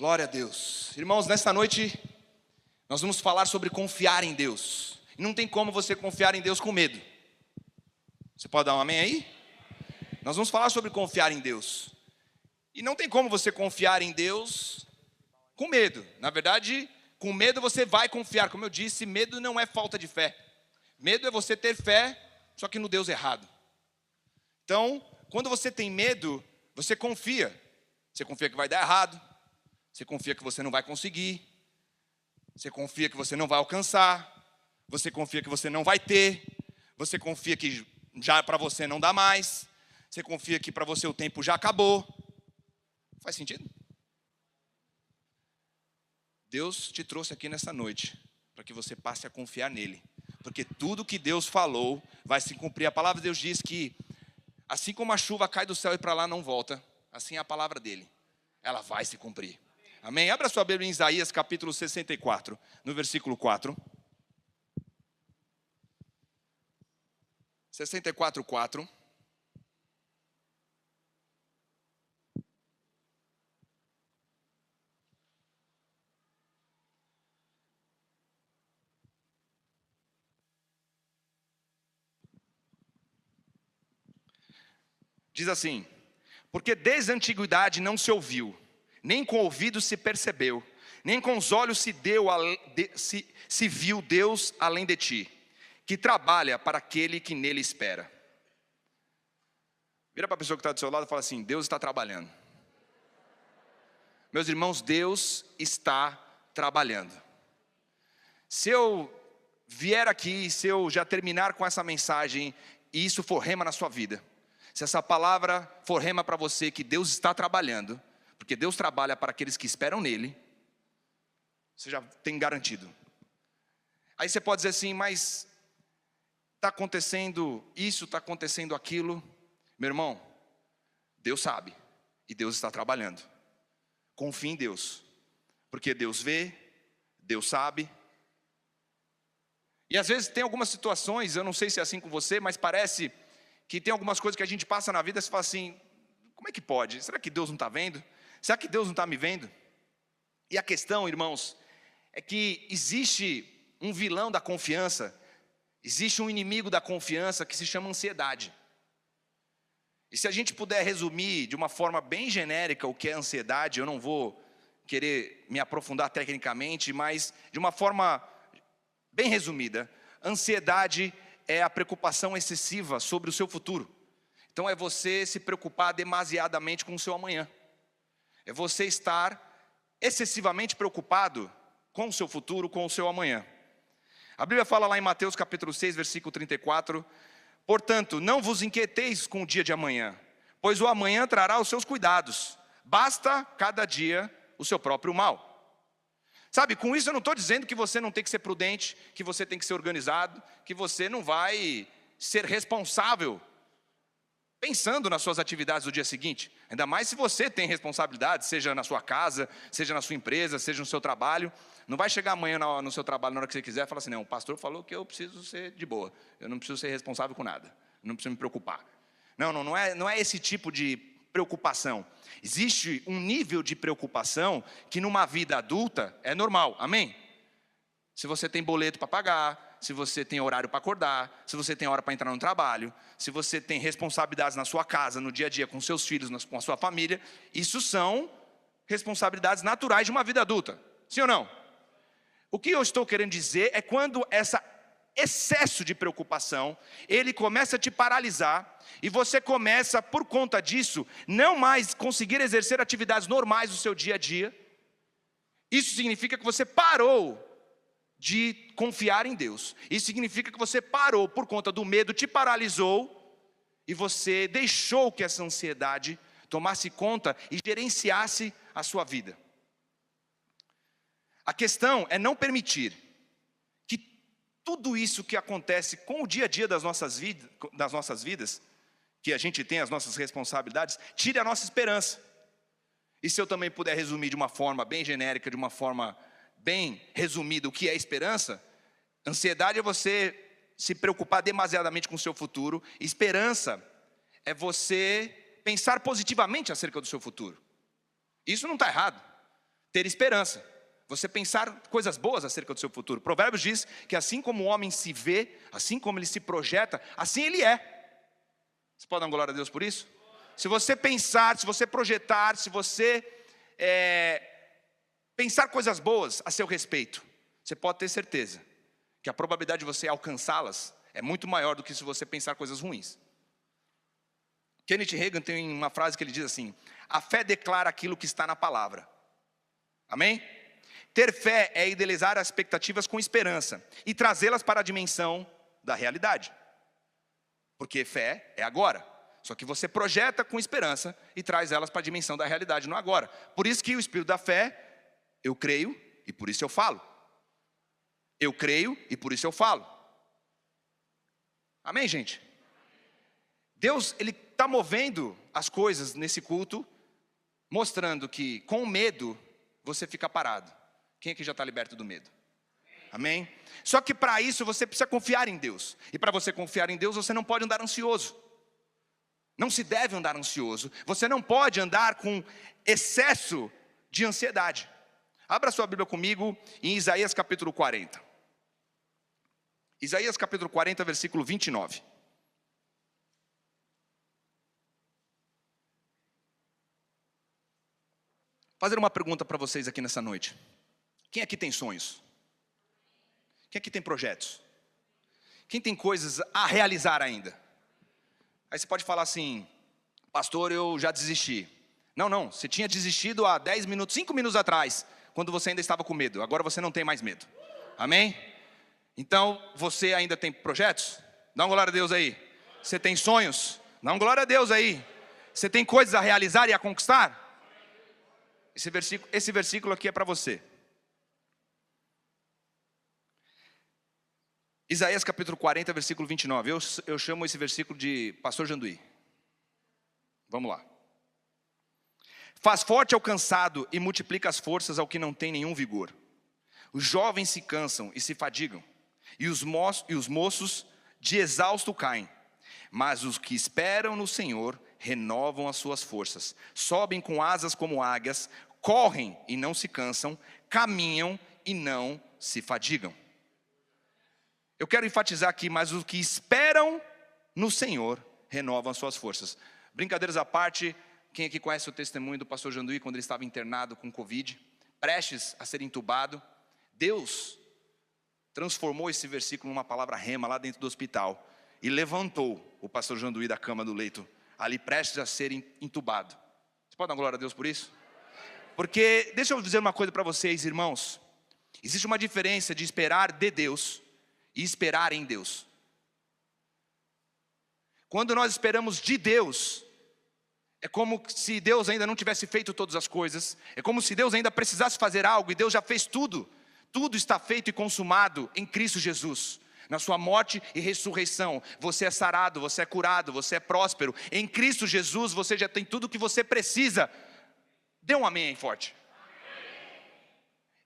Glória a Deus. Irmãos, nesta noite nós vamos falar sobre confiar em Deus. E não tem como você confiar em Deus com medo. Você pode dar um amém aí? Nós vamos falar sobre confiar em Deus. E não tem como você confiar em Deus com medo. Na verdade, com medo você vai confiar. Como eu disse, medo não é falta de fé. Medo é você ter fé, só que no Deus errado. Então, quando você tem medo, você confia. Você confia que vai dar errado. Você confia que você não vai conseguir. Você confia que você não vai alcançar. Você confia que você não vai ter. Você confia que já para você não dá mais. Você confia que para você o tempo já acabou. Faz sentido? Deus te trouxe aqui nessa noite para que você passe a confiar nele. Porque tudo que Deus falou vai se cumprir. A palavra de Deus diz que assim como a chuva cai do céu e para lá não volta, assim é a palavra dele. Ela vai se cumprir. Amém? Abra sua Bíblia em Isaías capítulo 64, no versículo 4. 64, 4. Diz assim: porque desde a antiguidade não se ouviu, nem com o ouvido se percebeu, nem com os olhos se viu Deus além de ti, que trabalha para aquele que nele espera. Vira para a pessoa que está do seu lado e fala assim: Deus está trabalhando. Meus irmãos, Deus está trabalhando. Se eu vier aqui, se eu já terminar com essa mensagem, e isso for rema na sua vida, se essa palavra for rema para você que Deus está trabalhando, porque Deus trabalha para aqueles que esperam nele, você já tem garantido. Aí você pode dizer assim: mas está acontecendo isso, está acontecendo aquilo. Meu irmão, Deus sabe e Deus está trabalhando. Confie em Deus, porque Deus vê, Deus sabe. E às vezes tem algumas situações, eu não sei se é assim com você, mas parece que tem algumas coisas que a gente passa na vida e você fala assim: como é que pode? Será que Deus não está vendo? Será que Deus não está me vendo? E a questão, irmãos, é que existe um vilão da confiança, existe um inimigo da confiança que se chama ansiedade. E se a gente puder resumir de uma forma bem genérica o que é ansiedade, eu não vou querer me aprofundar tecnicamente, mas de uma forma bem resumida, ansiedade é a preocupação excessiva sobre o seu futuro. Então é você se preocupar demasiadamente com o seu amanhã. É você estar excessivamente preocupado com o seu futuro, com o seu amanhã. A Bíblia fala lá em Mateus capítulo 6, versículo 34, portanto, não vos inquieteis com o dia de amanhã, pois o amanhã trará os seus cuidados, basta cada dia o seu próprio mal. Sabe, com isso eu não estou dizendo que você não tem que ser prudente, que você tem que ser organizado, que você não vai ser responsável pensando nas suas atividades do dia seguinte. Ainda mais se você tem responsabilidade, seja na sua casa, seja na sua empresa, seja no seu trabalho. Não vai chegar amanhã no seu trabalho, na hora que você quiser, e falar assim: não, o pastor falou que eu preciso ser de boa, eu não preciso ser responsável com nada, eu não preciso me preocupar. Não é esse tipo de preocupação. Existe um nível de preocupação que numa vida adulta é normal, amém? Se você tem boleto para pagar, se você tem horário para acordar, se você tem hora para entrar no trabalho, se você tem responsabilidades na sua casa, no dia a dia, com seus filhos, com a sua família, isso são responsabilidades naturais de uma vida adulta, sim ou não? O que eu estou querendo dizer é quando esse excesso de preocupação, ele começa a te paralisar, e você começa, por conta disso, não mais conseguir exercer atividades normais do seu dia a dia. Isso significa que você parou de confiar em Deus. Isso significa que você parou por conta do medo, te paralisou, e você deixou que essa ansiedade tomasse conta e gerenciasse a sua vida. A questão é não permitir que tudo isso que acontece com o dia a dia das nossas vidas, que a gente tem as nossas responsabilidades, tire a nossa esperança. E se eu também puder resumir de uma forma bem genérica, de uma forma bem resumida o que é esperança, ansiedade é você se preocupar demasiadamente com o seu futuro, esperança é você pensar positivamente acerca do seu futuro. Isso não está errado. ter esperança. Você pensar coisas boas acerca do seu futuro. Provérbios diz que assim como o homem se vê, assim como ele se projeta, assim ele é. Você pode dar uma glória a Deus por isso? Se você pensar, se você projetar, se você pensar coisas boas a seu respeito, você pode ter certeza que a probabilidade de você alcançá-las é muito maior do que se você pensar coisas ruins. Kenneth Hagin tem uma frase que ele diz assim: a fé declara aquilo que está na palavra. Amém? Ter fé é idealizar as expectativas com esperança e trazê-las para a dimensão da realidade. Porque fé é agora. Só que você projeta com esperança e traz elas para a dimensão da realidade no agora. Por isso que o espírito da fé, eu creio e por isso eu falo. Eu creio e por isso eu falo. Amém, gente? Deus, Ele está movendo as coisas nesse culto, mostrando que com medo você fica parado. Quem aqui já está liberto do medo? Amém? Só que para isso você precisa confiar em Deus. E para você confiar em Deus, você não pode andar ansioso. Não se deve andar ansioso. Você não pode andar com excesso de ansiedade. Abra sua Bíblia comigo em Isaías capítulo 40. Isaías capítulo 40, versículo 29. Fazer uma pergunta para vocês aqui nessa noite. Quem aqui tem sonhos? Quem aqui tem projetos? Quem tem coisas a realizar ainda? Aí você pode falar assim: pastor, eu já desisti. Não, você tinha desistido há 10 minutos, 5 minutos atrás, quando você ainda estava com medo. Agora você não tem mais medo. Amém? Então, você ainda tem projetos? Dá uma glória a Deus aí. Você tem sonhos? Dá uma glória a Deus aí. Você tem coisas a realizar e a conquistar? Esse versículo aqui é para você. Isaías capítulo 40, versículo 29. Eu chamo esse versículo de Pastor Janduí. Vamos lá. Faz forte ao cansado e multiplica as forças ao que não tem nenhum vigor. Os jovens se cansam e se fadigam, e os moços de exausto caem. Mas os que esperam no Senhor renovam as suas forças. Sobem com asas como águias, correm e não se cansam, caminham e não se fadigam. Eu quero enfatizar aqui, mas os que esperam no Senhor renovam as suas forças. Brincadeiras à parte, quem aqui conhece o testemunho do pastor Janduí quando ele estava internado com Covid, prestes a ser entubado, Deus transformou esse versículo numa palavra rema lá dentro do hospital e levantou o pastor Janduí da cama do leito, ali prestes a ser entubado. Você pode dar glória a Deus por isso? Porque, deixa eu dizer uma coisa para vocês, irmãos. Existe uma diferença de esperar de Deus e esperar em Deus. Quando nós esperamos de Deus, é como se Deus ainda não tivesse feito todas as coisas. É como se Deus ainda precisasse fazer algo e Deus já fez tudo. Tudo está feito e consumado em Cristo Jesus. Na sua morte e ressurreição, você é sarado, você é curado, você é próspero. Em Cristo Jesus você já tem tudo o que você precisa. Dê um amém aí forte.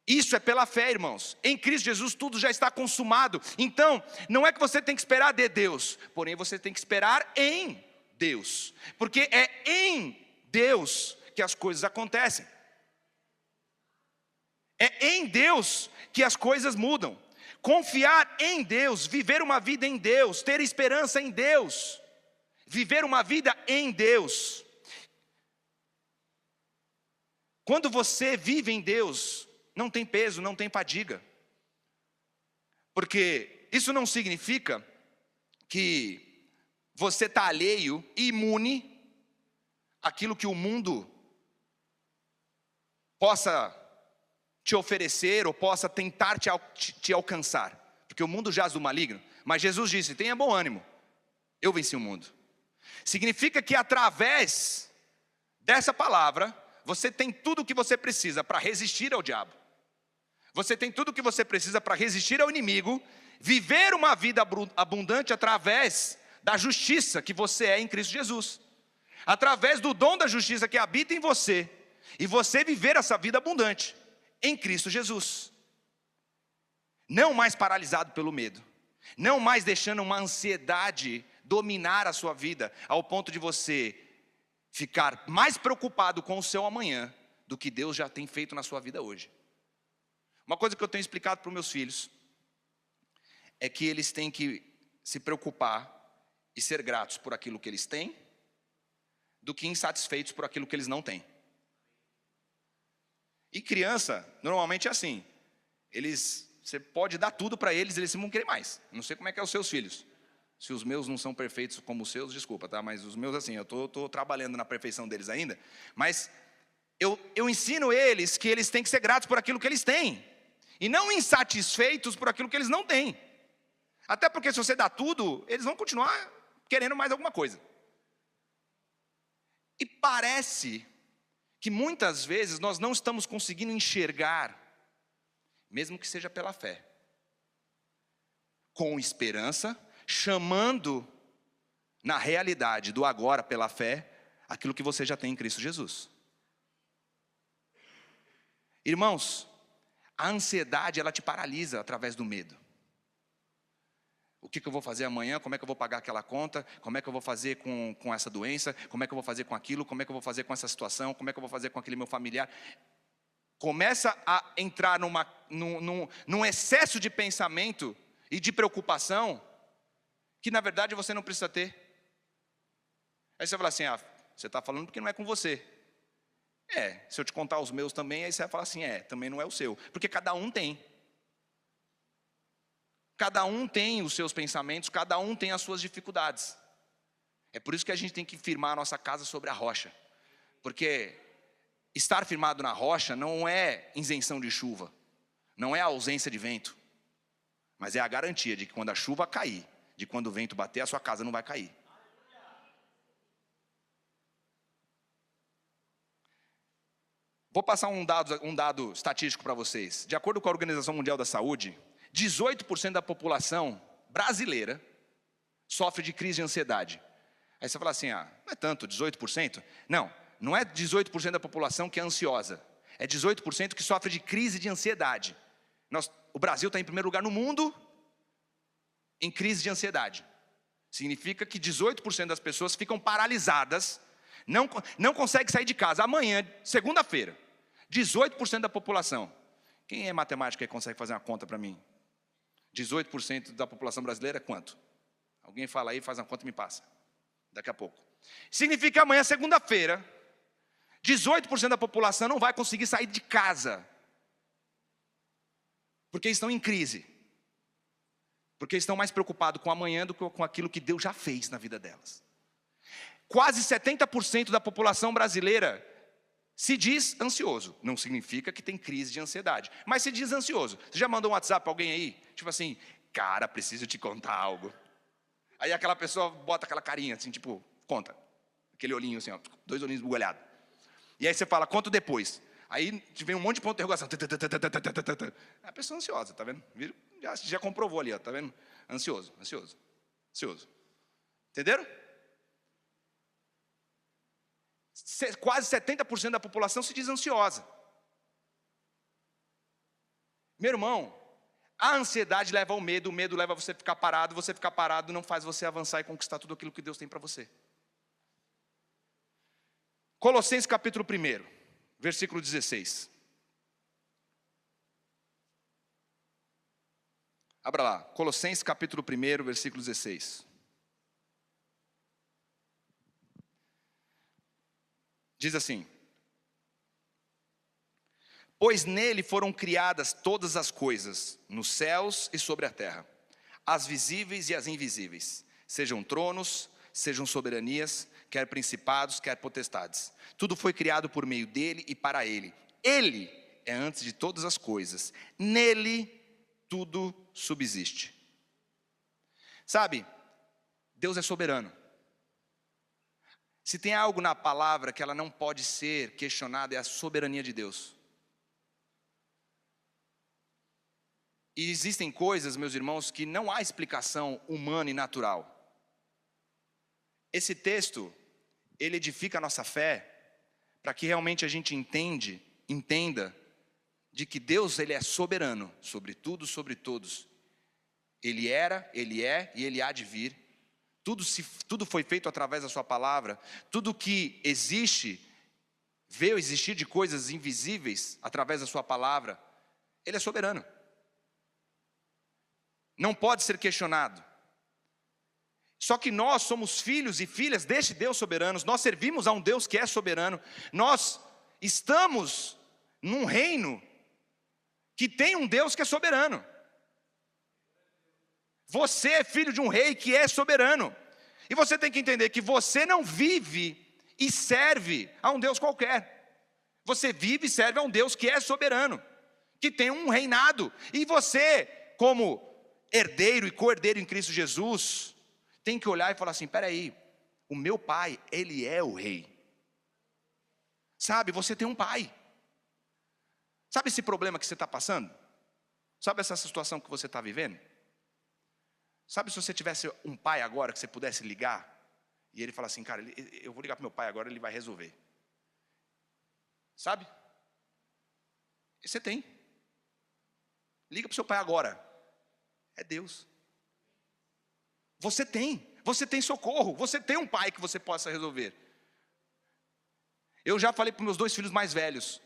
Isso é pela fé, irmãos. Em Cristo Jesus tudo já está consumado. Então, não é que você tem que esperar de Deus, porém você tem que esperar em Deus. Porque é em Deus que as coisas acontecem. É em Deus que as coisas mudam. Confiar em Deus, viver uma vida em Deus, ter esperança em Deus, viver uma vida em Deus. Quando você vive em Deus, não tem peso, não tem fadiga. Porque isso não significa que você está alheio e imune àquilo que o mundo possa te oferecer ou possa tentar te alcançar. Porque o mundo jaz do maligno. Mas Jesus disse: tenha bom ânimo, eu venci o mundo. Significa que através dessa palavra, você tem tudo o que você precisa para resistir ao diabo. Você tem tudo o que você precisa para resistir ao inimigo, viver uma vida abundante através da justiça que você é em Cristo Jesus. Através do dom da justiça que habita em você, e você viver essa vida abundante em Cristo Jesus. Não mais paralisado pelo medo, não mais deixando uma ansiedade dominar a sua vida, ao ponto de você ficar mais preocupado com o seu amanhã do que Deus já tem feito na sua vida hoje. Uma coisa que eu tenho explicado para os meus filhos é que eles têm que se preocupar e ser gratos por aquilo que eles têm, do que insatisfeitos por aquilo que eles não têm. E criança, normalmente é assim. Você pode dar tudo para eles, eles vão querer mais. Não sei como é que é os seus filhos. Se os meus não são perfeitos como os seus, desculpa, tá? Mas os meus, assim, eu estou trabalhando na perfeição deles ainda. Mas eu ensino eles que eles têm que ser gratos por aquilo que eles têm. E não insatisfeitos por aquilo que eles não têm. Até porque se você dá tudo, eles vão continuar querendo mais alguma coisa. E parece que muitas vezes nós não estamos conseguindo enxergar, mesmo que seja pela fé, com esperança, chamando na realidade do agora pela fé, aquilo que você já tem em Cristo Jesus. Irmãos, a ansiedade ela te paralisa através do medo. O que eu vou fazer amanhã? Como é que eu vou pagar aquela conta? Como é que eu vou fazer com essa doença? Como é que eu vou fazer com aquilo? Como é que eu vou fazer com essa situação? Como é que eu vou fazer com aquele meu familiar? Começa a entrar num excesso de pensamento e de preocupação que na verdade você não precisa ter. Aí você fala assim, você está falando porque não é com você. Se eu te contar os meus também, aí você vai falar assim, também não é o seu. Porque cada um tem. Cada um tem os seus pensamentos, cada um tem as suas dificuldades. É por isso que a gente tem que firmar a nossa casa sobre a rocha. Porque estar firmado na rocha não é isenção de chuva, não é ausência de vento, mas é a garantia de que quando a chuva cair, de quando o vento bater, a sua casa não vai cair. Vou passar um dado estatístico para vocês. De acordo com a Organização Mundial da Saúde, 18% da população brasileira sofre de crise de ansiedade. Aí você fala assim, não é tanto, 18%? Não é 18% da população que é ansiosa. É 18% que sofre de crise de ansiedade. O Brasil está em primeiro lugar no mundo em crise de ansiedade. Significa que 18% das pessoas ficam paralisadas, não conseguem sair de casa. Amanhã, segunda-feira, 18% da população. Quem é matemática e consegue fazer uma conta para mim? 18% da população brasileira é quanto? Alguém fala aí, faz uma conta e me passa. Daqui a pouco. Significa que amanhã, segunda-feira, 18% da população não vai conseguir sair de casa. Porque estão em crise. Porque estão mais preocupados com amanhã do que com aquilo que Deus já fez na vida delas. Quase 70% da população brasileira se diz ansioso. Não significa que tem crise de ansiedade, mas se diz ansioso. Você já mandou um WhatsApp para alguém aí? Tipo assim, cara, preciso te contar algo. Aí aquela pessoa bota aquela carinha assim, tipo, conta. Aquele olhinho assim, 2 olhinhos bugalhados. E aí você fala, conta depois. Aí vem um monte de ponto de interrogação. É a pessoa ansiosa, tá vendo? Já comprovou ali, tá vendo? Ansioso. Entenderam? Quase 70% da população se diz ansiosa. Meu irmão, a ansiedade leva ao medo, o medo leva você a ficar parado não faz você avançar e conquistar tudo aquilo que Deus tem para você. Colossenses capítulo 1, versículo 16. Abra lá, Colossenses capítulo 1, versículo 16. Diz assim: pois nele foram criadas todas as coisas, nos céus e sobre a terra, as visíveis e as invisíveis, sejam tronos, sejam soberanias, quer principados, quer potestades. Tudo foi criado por meio dele e para ele. Ele é antes de todas as coisas. Nele tudo subsiste. Sabe, Deus é soberano. Se tem algo na palavra que ela não pode ser questionada, é a soberania de Deus. E existem coisas, meus irmãos, que não há explicação humana e natural. Esse texto, ele edifica a nossa fé, para que realmente a gente entenda, de que Deus ele é soberano, sobre tudo, sobre todos. Ele era, ele é e ele há de vir. Tudo foi feito através da sua palavra. Tudo que existe vê o existir de coisas invisíveis através da sua palavra, Ele é soberano. Não pode ser questionado. Só que nós somos filhos e filhas deste Deus soberano, nós servimos a um Deus que é soberano, nós estamos num reino que tem um Deus que é soberano. Você é filho de um rei que é soberano. E você tem que entender que você não vive e serve a um Deus qualquer. Você vive e serve a um Deus que é soberano, que tem um reinado. E você, como herdeiro e co-herdeiro em Cristo Jesus, tem que olhar e falar assim, peraí, o meu pai, ele é o rei. Sabe, você tem um pai. Sabe esse problema que você está passando? Sabe essa situação que você está vivendo? Sabe se você tivesse um pai agora que você pudesse ligar, e ele fala assim, cara, eu vou ligar para meu pai agora, ele vai resolver. Sabe? E você tem. Liga para o seu pai agora. É Deus. Você tem socorro, você tem um pai que você possa resolver. Eu já falei para os meus 2 filhos mais velhos,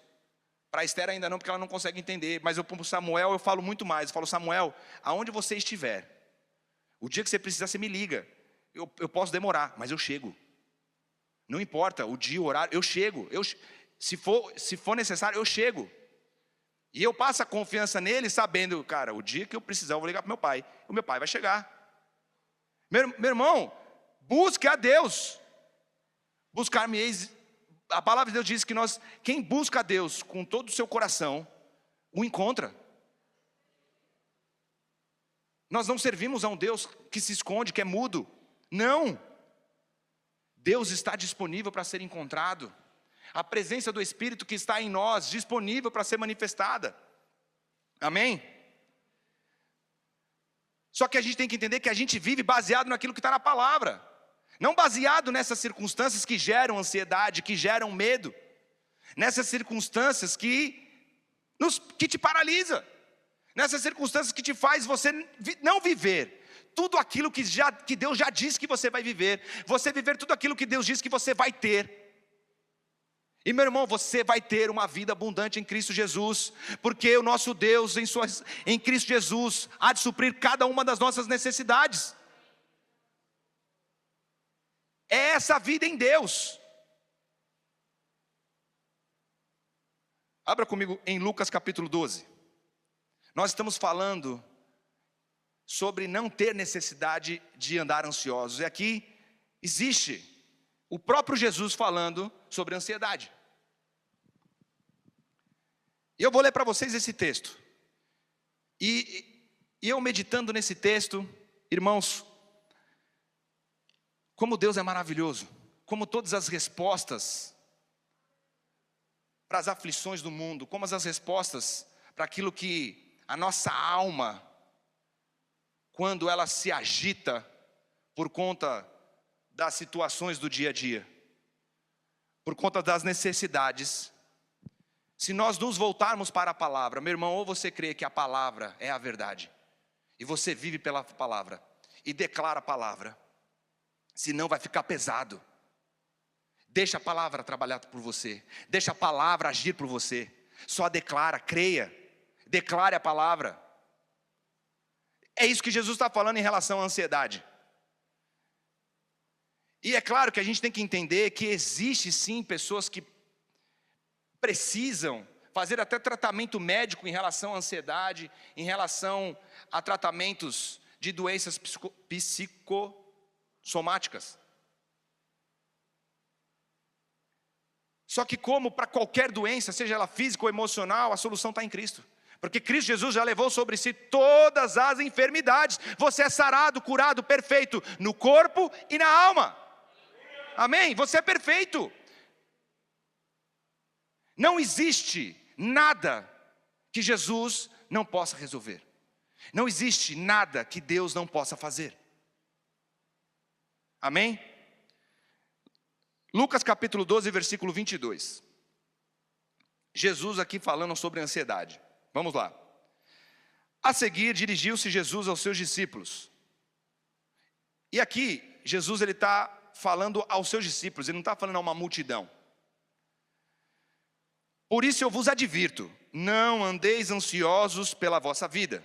para a Esther ainda não, porque ela não consegue entender, mas para o Samuel eu falo muito mais. Eu falo, Samuel, aonde você estiver, o dia que você precisar, você me liga. Eu posso demorar, mas eu chego. Não importa o dia, o horário, eu chego. Se for necessário, eu chego. E eu passo a confiança nele, sabendo, cara, o dia que eu precisar, eu vou ligar para meu pai. O meu pai vai chegar. Meu irmão, busque a Deus. Buscar-me-eis. A palavra de Deus diz que quem busca a Deus com todo o seu coração, o encontra. Nós não servimos a um Deus que se esconde, que é mudo. Não. Deus está disponível para ser encontrado. A presença do Espírito que está em nós, disponível para ser manifestada. Amém? Só que a gente tem que entender que a gente vive baseado naquilo que está na palavra. Não baseado nessas circunstâncias que geram ansiedade, que geram medo. Nessas circunstâncias que te paralisa. Nessas circunstâncias que te faz você não viver tudo aquilo que Deus já disse que você vai viver. Você viver tudo aquilo que Deus disse que você vai ter. E meu irmão, você vai ter uma vida abundante em Cristo Jesus, porque o nosso Deus em Cristo Jesus há de suprir cada uma das nossas necessidades. É essa vida em Deus. Abra comigo em Lucas capítulo 12. Nós estamos falando sobre não ter necessidade de andar ansiosos. E aqui existe o próprio Jesus falando sobre ansiedade. E eu vou ler para vocês esse texto. E eu meditando nesse texto, irmãos, como Deus é maravilhoso, como todas as respostas para as aflições do mundo, como as respostas para aquilo que a nossa alma, quando ela se agita por conta das situações do dia a dia, por conta das necessidades, se nós nos voltarmos para a palavra, meu irmão, ou você crê que a palavra é a verdade, e você vive pela palavra, e declara a palavra, senão vai ficar pesado. Deixa a palavra trabalhar por você, deixa a palavra agir por você, só declara, creia, declare a palavra. É isso que Jesus está falando em relação à ansiedade. E é claro que a gente tem que entender que existe sim pessoas que precisam fazer até tratamento médico em relação à ansiedade, em relação a tratamentos de doenças psicossomáticas. Só que como para qualquer doença, seja ela física ou emocional, a solução está em Cristo. Porque Cristo Jesus já levou sobre si todas as enfermidades. Você é sarado, curado, perfeito no corpo e na alma. Amém? Você é perfeito. Não existe nada que Jesus não possa resolver. Não existe nada que Deus não possa fazer. Amém? Lucas capítulo 12, versículo 22. Jesus aqui falando sobre ansiedade. Vamos lá. A seguir, dirigiu-se Jesus aos seus discípulos. E aqui, Jesus ele está falando aos seus discípulos, ele não está falando a uma multidão. Por isso eu vos advirto, não andeis ansiosos pela vossa vida,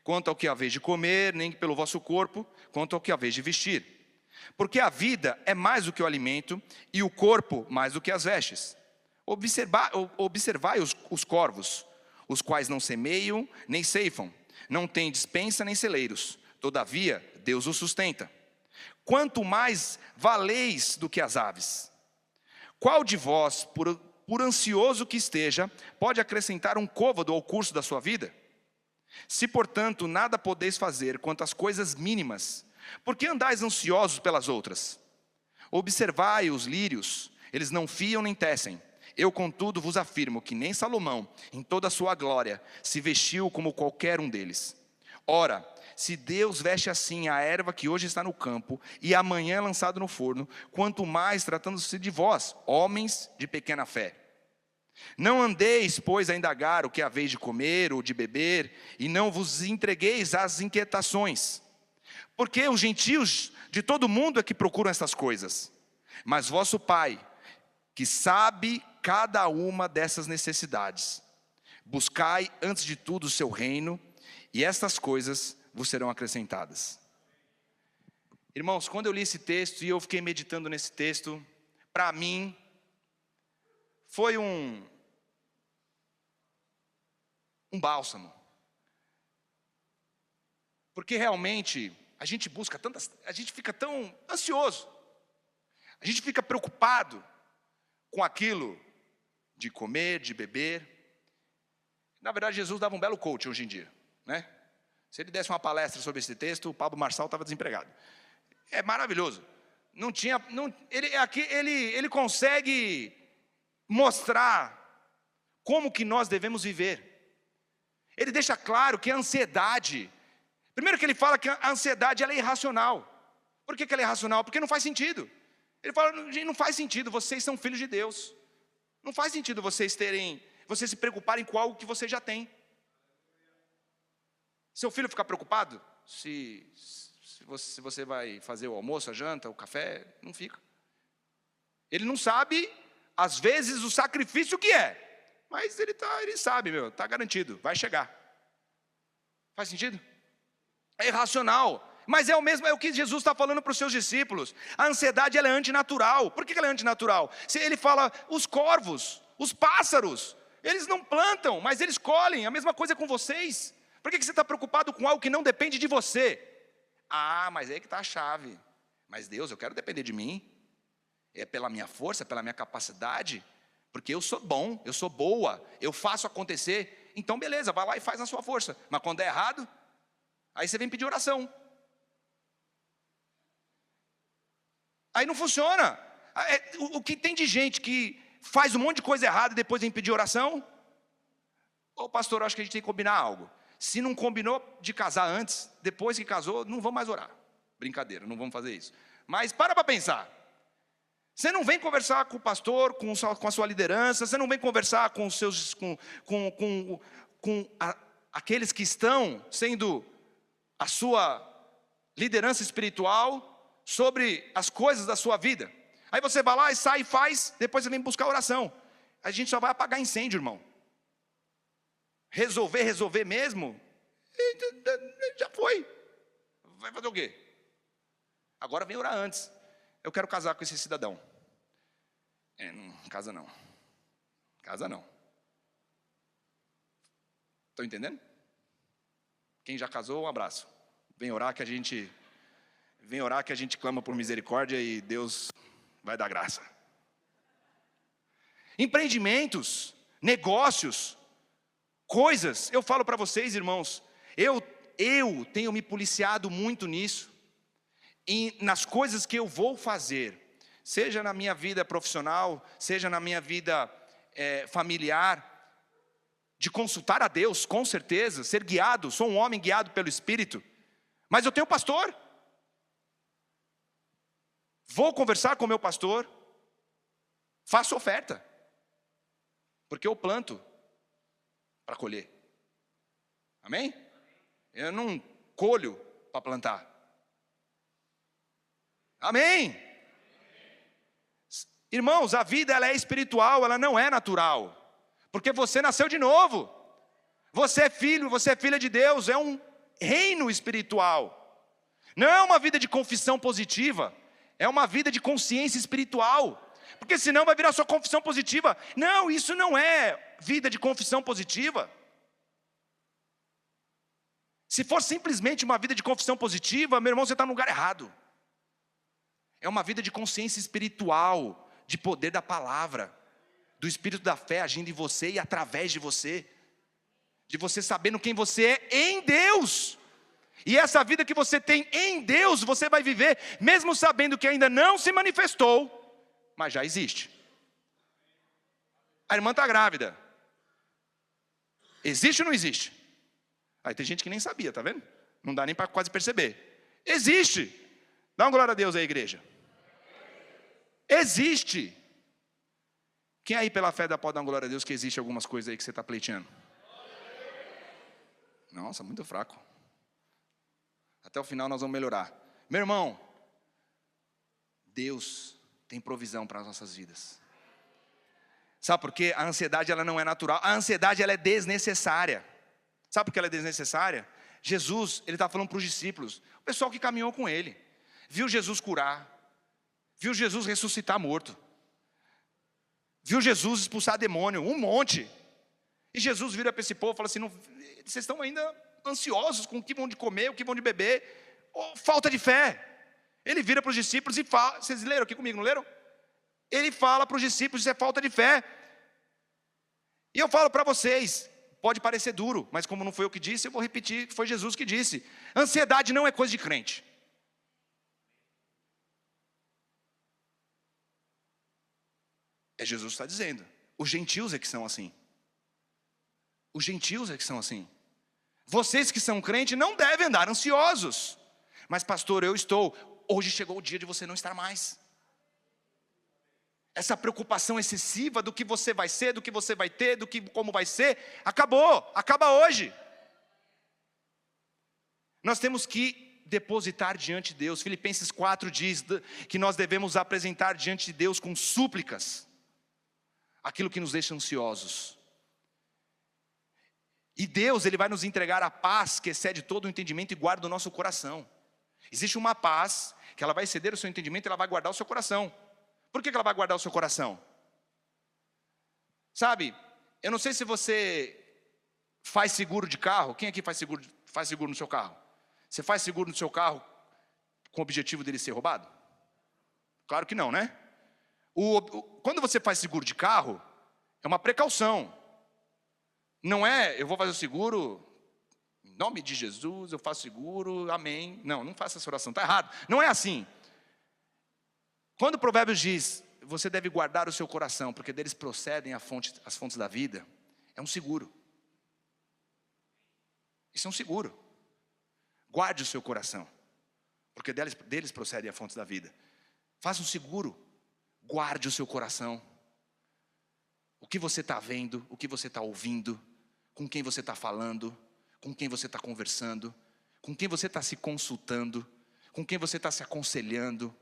quanto ao que haveis de comer, nem pelo vosso corpo, quanto ao que haveis de vestir. Porque a vida é mais do que o alimento, e o corpo mais do que as vestes. Observai os corvos, os quais não semeiam, nem ceifam, não têm despensa nem celeiros, todavia Deus os sustenta. Quanto mais valeis do que as aves. Qual de vós, por ansioso que esteja, pode acrescentar um côvado ao curso da sua vida? Se, portanto, nada podeis fazer quanto às coisas mínimas, por que andais ansiosos pelas outras? Observai os lírios, eles não fiam nem tecem. Eu, contudo, vos afirmo que nem Salomão, em toda a sua glória, se vestiu como qualquer um deles. Ora, se Deus veste assim a erva que hoje está no campo, e amanhã é lançado no forno, quanto mais tratando-se de vós, homens de pequena fé. Não andeis, pois, a indagar o que haveis de comer ou de beber, e não vos entregueis às inquietações. Porque os gentios de todo mundo é que procuram essas coisas. Mas vosso Pai, que sabe cada uma dessas necessidades, buscai antes de tudo o seu reino, e estas coisas vos serão acrescentadas. Irmãos, quando eu li esse texto, e eu fiquei meditando nesse texto, para mim, foi um bálsamo. Porque realmente, a gente fica tão ansioso, a gente fica preocupado com aquilo de comer, de beber. Na verdade, Jesus dava um belo coach hoje em dia, né? Se ele desse uma palestra sobre esse texto, o Pablo Marçal estava desempregado. É maravilhoso. Ele consegue mostrar como que nós devemos viver. Ele deixa claro que a ansiedade, primeiro que ele fala que a ansiedade ela é irracional. Por que ela é irracional? Porque não faz sentido. Ele fala, não faz sentido, vocês são filhos de Deus. Não faz sentido vocês se preocuparem com algo que você já tem. Seu filho fica preocupado se você vai fazer o almoço, a janta, o café? Não fica. Ele não sabe, às vezes, o sacrifício que é. Mas ele sabe, está garantido, vai chegar. Faz sentido? É irracional. Mas é o que Jesus está falando para os seus discípulos. A ansiedade ela é antinatural. Por que ela é antinatural? Se ele fala, os corvos, os pássaros, eles não plantam, mas eles colhem. A mesma coisa é com vocês. Por que você está preocupado com algo que não depende de você? Ah, mas é aí que está a chave. Mas Deus, eu quero depender de mim. É pela minha força, pela minha capacidade. Porque eu sou bom, eu sou boa, eu faço acontecer. Então beleza, vai lá e faz na sua força. Mas quando é errado, aí você vem pedir oração. Aí não funciona. O que tem de gente que faz um monte de coisa errada e depois vem pedir oração? Ô pastor, eu acho que a gente tem que combinar algo. Se não combinou de casar antes, depois que casou, não vamos mais orar. Brincadeira, não vamos fazer isso. Mas para pensar. Você não vem conversar com o pastor, com a sua liderança, você não vem conversar com os seus, aqueles que estão sendo a sua liderança espiritual sobre as coisas da sua vida. Aí você vai lá e sai e faz, depois você vem buscar oração. A gente só vai apagar incêndio, irmão. Resolver mesmo, já foi. Vai fazer o quê? Agora vem orar antes. Eu quero casar com esse cidadão. Não, casa não. Casa não. Estão entendendo? Quem já casou, um abraço. Vem orar que a gente clama por misericórdia e Deus vai dar graça. Empreendimentos, negócios, coisas, eu falo para vocês, irmãos, eu tenho me policiado muito nisso, e nas coisas que eu vou fazer, seja na minha vida profissional, seja na minha vida familiar, de consultar a Deus, com certeza, ser guiado, sou um homem guiado pelo Espírito, mas eu tenho pastor, vou conversar com o meu pastor, faço oferta, porque eu planto para colher. Amém? Eu não colho para plantar. Amém? Irmãos, a vida ela é espiritual, ela não é natural. Porque você nasceu de novo. Você é filho, você é filha de Deus, é um reino espiritual. Não é uma vida de confissão positiva, é uma vida de consciência espiritual. Porque senão vai virar só confissão positiva. Não, isso não é vida de confissão positiva. Se for simplesmente uma vida de confissão positiva, meu irmão, você está no lugar errado. É uma vida de consciência espiritual, de poder da palavra, do Espírito da fé agindo em você e através de você. De você sabendo quem você é em Deus. E essa vida que você tem em Deus, você vai viver, mesmo sabendo que ainda não se manifestou, mas já existe. A irmã está grávida. Existe ou não existe? Aí tem gente que nem sabia, tá vendo? Não dá nem para quase perceber. Existe. Dá uma glória a Deus aí, igreja. Existe. Quem aí pela fé pode dar uma glória a Deus que existe algumas coisas aí que você está pleiteando? Nossa, muito fraco. Até o final nós vamos melhorar. Meu irmão, Deus tem provisão para as nossas vidas. Sabe por quê? A ansiedade ela não é natural. A ansiedade ela é desnecessária. Sabe por que ela é desnecessária? Jesus, ele está falando para os discípulos, o pessoal que caminhou com ele, viu Jesus curar, viu Jesus ressuscitar morto, viu Jesus expulsar demônio, um monte. E Jesus vira para esse povo e fala assim, não, vocês estão ainda ansiosos com o que vão de comer, o que vão de beber, falta de fé. Ele vira para os discípulos e fala, vocês leram aqui comigo, não leram? Ele fala para os discípulos, isso é falta de fé. E eu falo para vocês, pode parecer duro, mas como não foi eu que disse, eu vou repetir que foi Jesus que disse. Ansiedade não é coisa de crente. É Jesus que está dizendo. Os gentios é que são assim. Os gentios é que são assim. Vocês que são crentes não devem andar ansiosos. Mas pastor, eu estou. Hoje chegou o dia de você não estar mais. Essa preocupação excessiva do que você vai ser, do que você vai ter, do que como vai ser, acabou, acaba hoje. Nós temos que depositar diante de Deus. Filipenses 4 diz que nós devemos apresentar diante de Deus com súplicas aquilo que nos deixa ansiosos. E Deus, ele vai nos entregar a paz que excede todo o entendimento e guarda o nosso coração. Existe uma paz que ela vai exceder o seu entendimento e ela vai guardar o seu coração. Por que ela vai guardar o seu coração? Sabe, eu não sei se você faz seguro de carro. Quem aqui faz seguro no seu carro? Você faz seguro no seu carro com o objetivo dele ser roubado? Claro que não, né? Quando você faz seguro de carro, é uma precaução. Não é, eu vou fazer o seguro, em nome de Jesus, eu faço seguro, amém. Não, não faça essa oração, está errado. Não é assim. Quando o Provérbios diz, você deve guardar o seu coração, porque deles procedem as fontes da vida, é um seguro. Isso é um seguro. Guarde o seu coração, porque deles procedem as fontes da vida. Faça um seguro, guarde o seu coração. O que você está vendo, o que você está ouvindo, com quem você está falando, com quem você está conversando, com quem você está se consultando, com quem você está se aconselhando.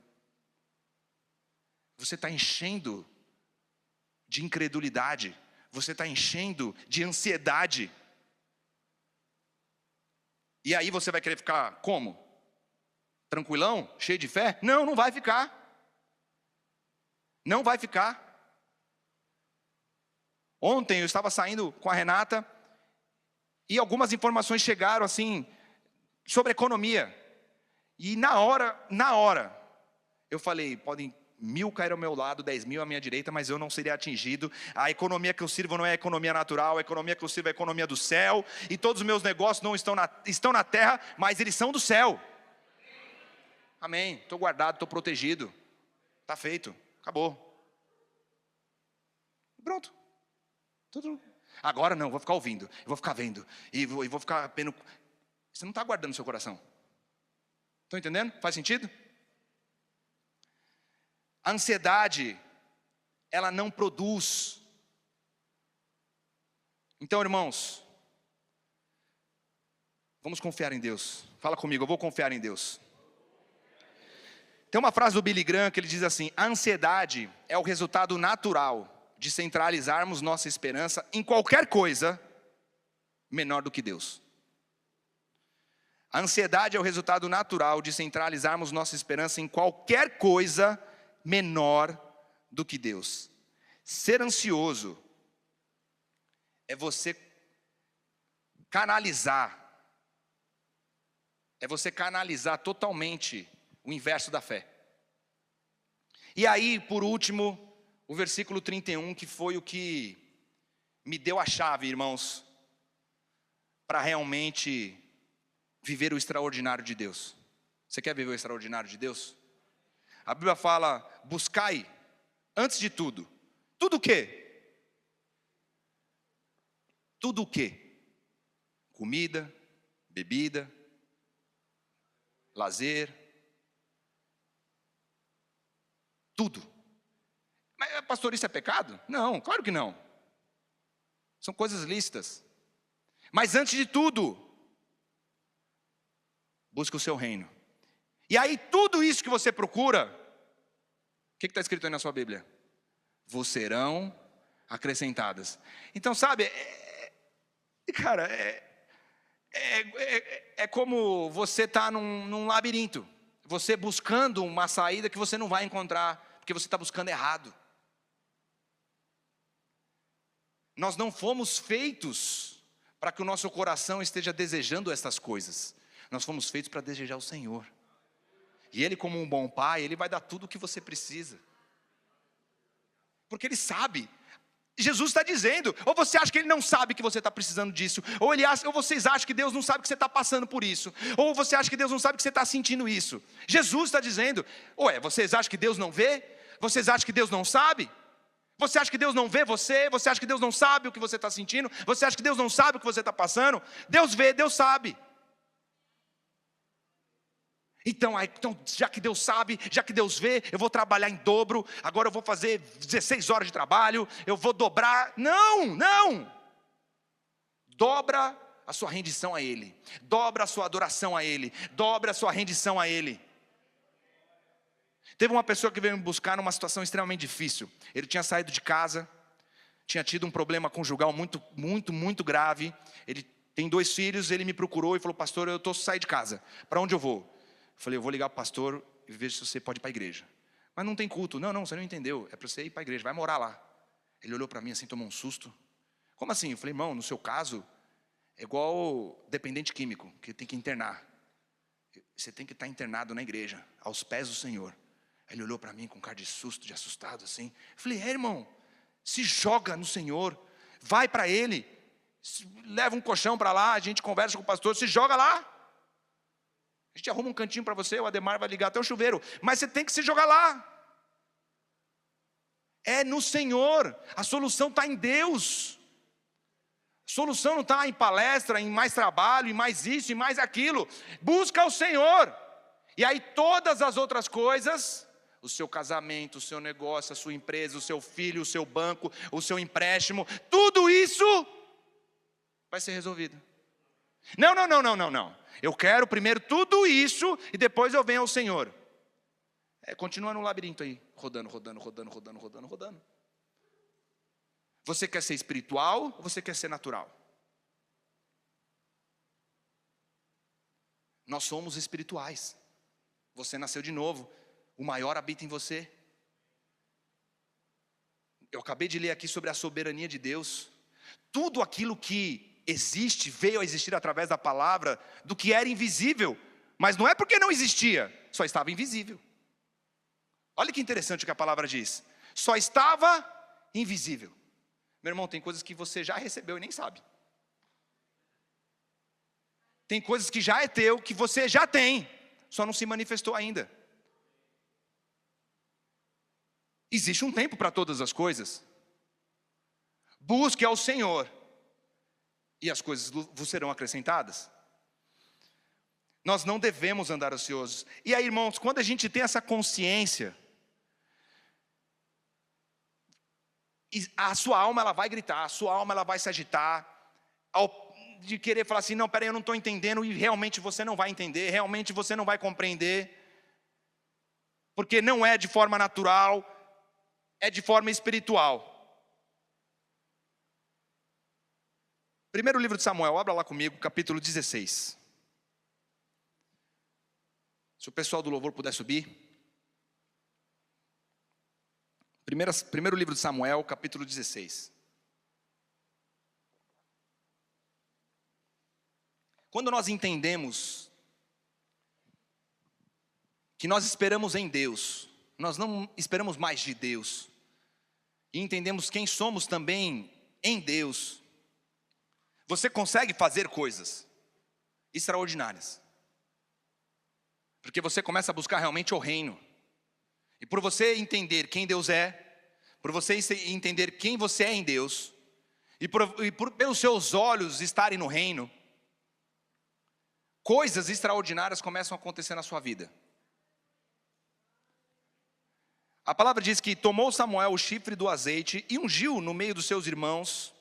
Você está enchendo de incredulidade, você está enchendo de ansiedade. E aí você vai querer ficar como? Tranquilão? Cheio de fé? Não, não vai ficar. Não vai ficar. Ontem eu estava saindo com a Renata e algumas informações chegaram assim sobre economia. E na hora, eu falei, podem 1.000 cair ao meu lado, 10.000 à minha direita, mas eu não seria atingido. A economia que eu sirvo não é a economia natural, a economia que eu sirvo é a economia do céu. E todos os meus negócios não estão na terra, mas eles são do céu. Amém, estou guardado, estou protegido. Está feito, acabou. Pronto. Tudo. Agora não, vou ficar ouvindo, eu vou ficar vendo, e vou ficar vendo. Você não está guardando o seu coração. Estão entendendo? Faz sentido? A ansiedade, ela não produz. Então, irmãos, vamos confiar em Deus. Fala comigo, eu vou confiar em Deus. Tem uma frase do Billy Graham que ele diz assim: a ansiedade é o resultado natural de centralizarmos nossa esperança em qualquer coisa menor do que Deus. A ansiedade é o resultado natural de centralizarmos nossa esperança em qualquer coisa menor do que Deus. Ser ansioso é você canalizar totalmente o inverso da fé. E aí, por último, o versículo 31, que foi o que me deu a chave, irmãos, para realmente viver o extraordinário de Deus. Você quer viver o extraordinário de Deus? A Bíblia fala, buscai, antes de tudo. Tudo o quê? Tudo o quê? Comida, bebida, lazer, tudo. Mas, pastor, isso é pecado? Não, claro que não. São coisas lícitas. Mas antes de tudo, busca o seu reino. E aí tudo isso que você procura, o que está escrito aí na sua Bíblia? Vos serão acrescentadas. Então, sabe, cara, é como você está num labirinto. Você buscando uma saída que você não vai encontrar, porque você está buscando errado. Nós não fomos feitos para que o nosso coração esteja desejando essas coisas. Nós fomos feitos para desejar o Senhor. E Ele, como um bom pai, Ele vai dar tudo o que você precisa. Porque Ele sabe. Jesus está dizendo, ou você acha que Ele não sabe que você está precisando disso, ou vocês acham que Deus não sabe que você está passando por isso, ou você acha que Deus não sabe que você está sentindo isso. Jesus está dizendo, vocês acham que Deus não vê? Vocês acham que Deus não sabe? Você acha que Deus não vê você? Você acha que Deus não sabe o que você está sentindo? Você acha que Deus não sabe o que você está passando? Deus vê, Deus sabe. Então, já que Deus sabe, já que Deus vê, eu vou trabalhar em dobro, agora eu vou fazer 16 horas de trabalho, eu vou dobrar. Não! Dobra a sua rendição a Ele, dobra a sua adoração a Ele, dobra a sua rendição a Ele. Teve uma pessoa que veio me buscar numa situação extremamente difícil. Ele tinha saído de casa, tinha tido um problema conjugal muito grave. Ele tem 2 filhos, ele me procurou e falou, pastor, eu estou saindo de casa, para onde eu vou? Eu falei, eu vou ligar para o pastor e ver se você pode ir para a igreja. Mas não tem culto. Não, você não entendeu. É para você ir para a igreja, vai morar lá. Ele olhou para mim assim, tomou um susto. Como assim? Eu falei, irmão, no seu caso, é igual dependente químico, que tem que internar. Você tem que estar internado na igreja, aos pés do Senhor. Ele olhou para mim com cara de susto, de assustado assim. Eu falei, irmão, se joga no Senhor, vai para Ele, leva um colchão para lá, a gente conversa com o pastor, se joga lá. A gente arruma um cantinho para você, o Ademar vai ligar até o chuveiro, mas você tem que se jogar lá. É no Senhor, a solução está em Deus. A solução não está em palestra, em mais trabalho, em mais isso, em mais aquilo. Busca o Senhor. E aí todas as outras coisas, o seu casamento, o seu negócio, a sua empresa, o seu filho, o seu banco, o seu empréstimo, tudo isso vai ser resolvido. Não. Eu quero primeiro tudo isso e depois eu venho ao Senhor. Continua no labirinto aí, rodando. Você quer ser espiritual ou você quer ser natural? Nós somos espirituais. Você nasceu de novo. O maior habita em você. Eu acabei de ler aqui sobre a soberania de Deus. Tudo aquilo que existe, veio a existir através da palavra, do que era invisível. Mas não é porque não existia, só estava invisível. Olha que interessante o que a palavra diz. Só estava invisível. Meu irmão, tem coisas que você já recebeu e nem sabe. Tem coisas que já é teu, que você já tem, só não se manifestou ainda. Existe um tempo para todas as coisas. Busque ao Senhor e as coisas vos serão acrescentadas. Nós não devemos andar ansiosos. E aí, irmãos, quando a gente tem essa consciência, a sua alma ela vai gritar, a sua alma ela vai se agitar, de querer falar assim, não, peraí, eu não estou entendendo, e realmente você não vai entender, realmente você não vai compreender, porque não é de forma natural, é de forma espiritual. Primeiro livro de Samuel, abra lá comigo, capítulo 16. Se o pessoal do louvor puder subir. Primeiro livro de Samuel, capítulo 16. Quando nós entendemos que nós esperamos em Deus, nós não esperamos mais de Deus, e entendemos quem somos também em Deus, você consegue fazer coisas extraordinárias, porque você começa a buscar realmente o reino, e por você entender quem Deus é, por você entender quem você é em Deus, pelos seus olhos estarem no reino, coisas extraordinárias começam a acontecer na sua vida. A palavra diz que tomou Samuel o chifre do azeite e ungiu no meio dos seus irmãos,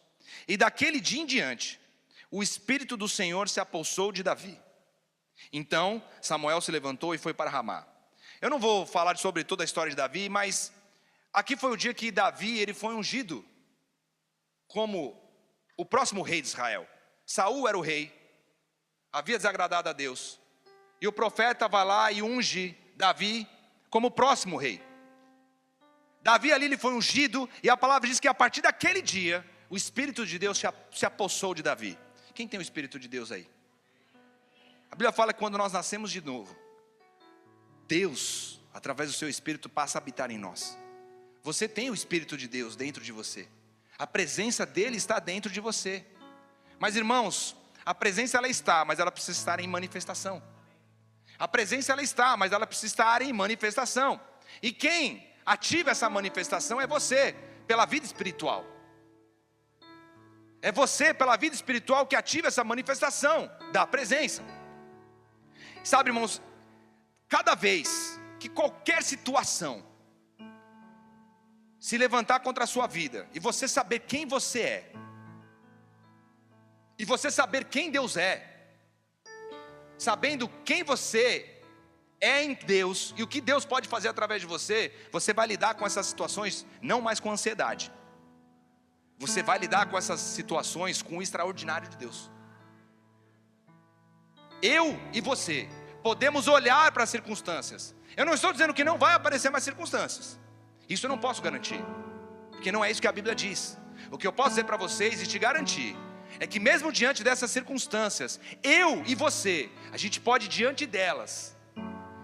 e daquele dia em diante, o Espírito do Senhor se apossou de Davi. Então Samuel se levantou e foi para Ramá. Eu não vou falar sobre toda a história de Davi, mas aqui foi o dia que Davi ele foi ungido como o próximo rei de Israel. Saul era o rei, havia desagradado a Deus, e o profeta vai lá e unge Davi como o próximo rei. Davi ali ele foi ungido, e a palavra diz que a partir daquele dia, o Espírito de Deus se apossou de Davi. Quem tem o Espírito de Deus aí? A Bíblia fala que quando nós nascemos de novo, Deus, através do seu Espírito, passa a habitar em nós. Você tem o Espírito de Deus dentro de você, a presença dele está dentro de você. Mas irmãos, a presença ela está, mas ela precisa estar em manifestação. A presença ela está, mas ela precisa estar em manifestação. E quem ativa essa manifestação é você, pela vida espiritual. É você, pela vida espiritual, que ativa essa manifestação da presença. Sabe, irmãos, cada vez que qualquer situação se levantar contra a sua vida, e você saber quem você é, e você saber quem Deus é, sabendo quem você é em Deus, e o que Deus pode fazer através de você, você vai lidar com essas situações, não mais com ansiedade. Você vai lidar com essas situações com o extraordinário de Deus. Eu e você podemos olhar para as circunstâncias. Eu não estou dizendo que não vai aparecer mais circunstâncias. Isso eu não posso garantir, porque não é isso que a Bíblia diz. O que eu posso dizer para vocês e te garantir é que mesmo diante dessas circunstâncias, eu e você, a gente pode diante delas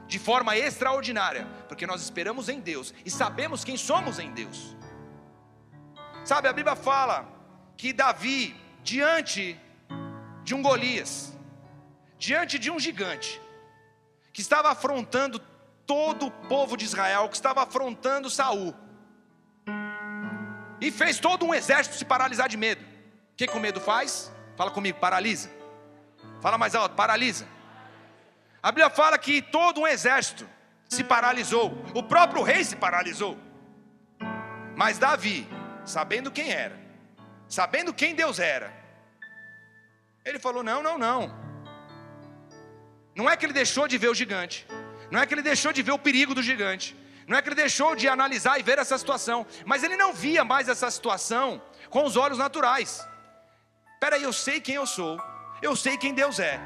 de forma extraordinária, porque nós esperamos em Deus e sabemos quem somos em Deus. Sabe, a Bíblia fala que Davi, diante de um Golias, diante de um gigante, que estava afrontando todo o povo de Israel, que estava afrontando Saul, e fez todo um exército se paralisar de medo. O que o medo faz? Fala comigo, paralisa. Fala mais alto, paralisa. A Bíblia fala que todo um exército se paralisou, o próprio rei se paralisou. Mas Davi, sabendo quem era, sabendo quem Deus era, ele falou: não. Não é que ele deixou de ver o gigante, não é que ele deixou de ver o perigo do gigante, não é que ele deixou de analisar e ver essa situação, mas ele não via mais essa situação com os olhos naturais. Espera aí, eu sei quem eu sou, eu sei quem Deus é.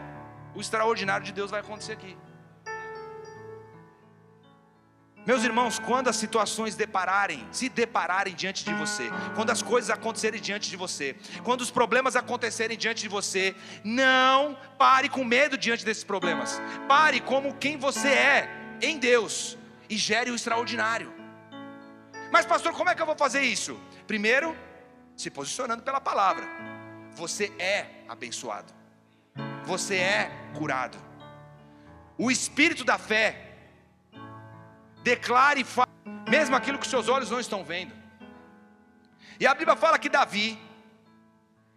O extraordinário de Deus vai acontecer aqui. Meus irmãos, quando as situações se depararem diante de você, quando as coisas acontecerem diante de você, quando os problemas acontecerem diante de você, não pare com medo diante desses problemas. Pare como quem você é em Deus e gere o extraordinário. Mas pastor, como é que eu vou fazer isso? Primeiro, se posicionando pela palavra. Você é abençoado, você é curado. O espírito da fé declare e fale, mesmo aquilo que os seus olhos não estão vendo. E a Bíblia fala que Davi,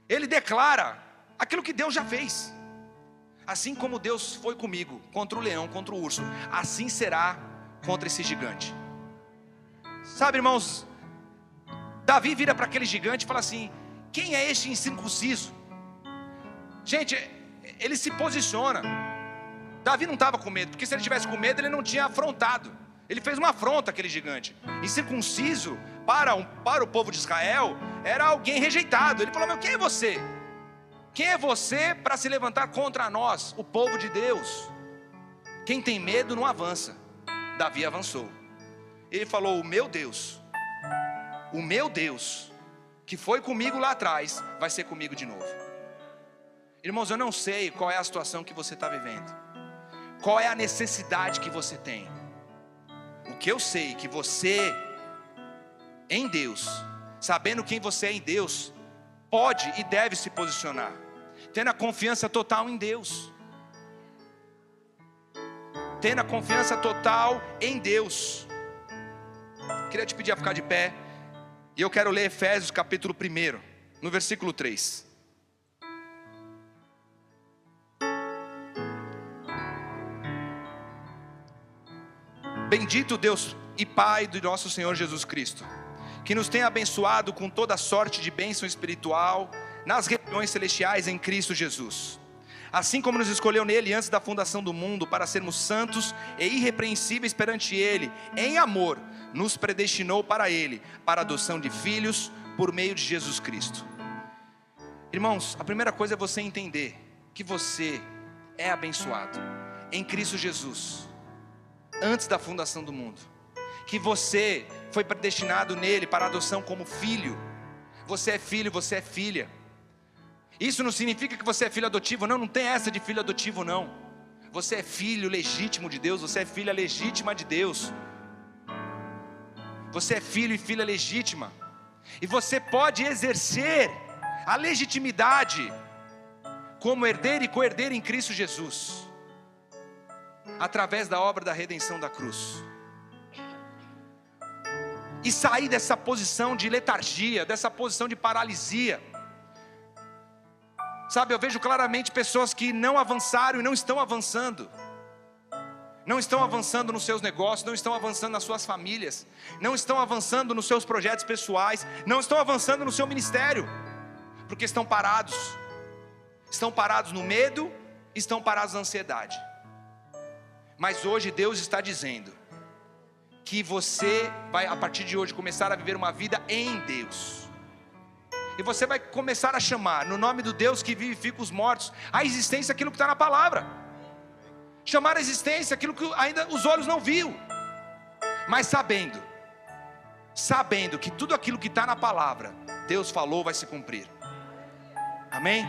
ele declara aquilo que Deus já fez. Assim como Deus foi comigo contra o leão, contra o urso, assim será contra esse gigante. Sabe, irmãos, Davi vira para aquele gigante e fala assim: quem é este incircunciso? Gente, ele se posiciona. Davi não estava com medo, porque se ele tivesse com medo, ele não tinha afrontado. Ele fez uma afronta àquele gigante. Incircunciso para o povo de Israel era alguém rejeitado. Ele falou: meu, quem é você? Quem é você para se levantar contra nós, o povo de Deus? Quem tem medo não avança. Davi avançou. Ele falou: o meu Deus, que foi comigo lá atrás, vai ser comigo de novo. Irmãos, eu não sei qual é a situação que você está vivendo, qual é a necessidade que você tem. O que eu sei é que você, em Deus, sabendo quem você é em Deus, pode e deve se posicionar, tendo a confiança total em Deus. Tendo a confiança total em Deus. Queria te pedir a ficar de pé. E eu quero ler Efésios capítulo 1, no versículo 3. Bendito Deus e Pai do nosso Senhor Jesus Cristo, que nos tem abençoado com toda sorte de bênção espiritual nas regiões celestiais em Cristo Jesus. Assim como nos escolheu nele antes da fundação do mundo, para sermos santos e irrepreensíveis perante ele, em amor, nos predestinou para ele, para a adoção de filhos, por meio de Jesus Cristo. Irmãos, a primeira coisa é você entender que você é abençoado em Cristo Jesus, antes da fundação do mundo. Que você foi predestinado nele para a adoção como filho. Você é filho, você é filha. Isso não significa que você é filho adotivo, não tem essa de filho adotivo não. Você é filho legítimo de Deus, você é filha legítima de Deus. Você é filho e filha legítima. E você pode exercer a legitimidade como herdeiro e co-herdeiro em Cristo Jesus, através da obra da redenção da cruz. E sair dessa posição de letargia, dessa posição de paralisia. Sabe, eu vejo claramente pessoas que não avançaram e não estão avançando. Não estão avançando nos seus negócios, não estão avançando nas suas famílias, não estão avançando nos seus projetos pessoais, não estão avançando no seu ministério, porque estão parados. Estão parados no medo, estão parados na ansiedade. Mas hoje Deus está dizendo que você vai, a partir de hoje, começar a viver uma vida em Deus. E você vai começar a chamar, no nome do Deus que vivifica os mortos, a existência aquilo que está na palavra. Chamar a existência aquilo que ainda os olhos não viu. Mas sabendo que tudo aquilo que está na palavra, Deus falou, vai se cumprir. Amém?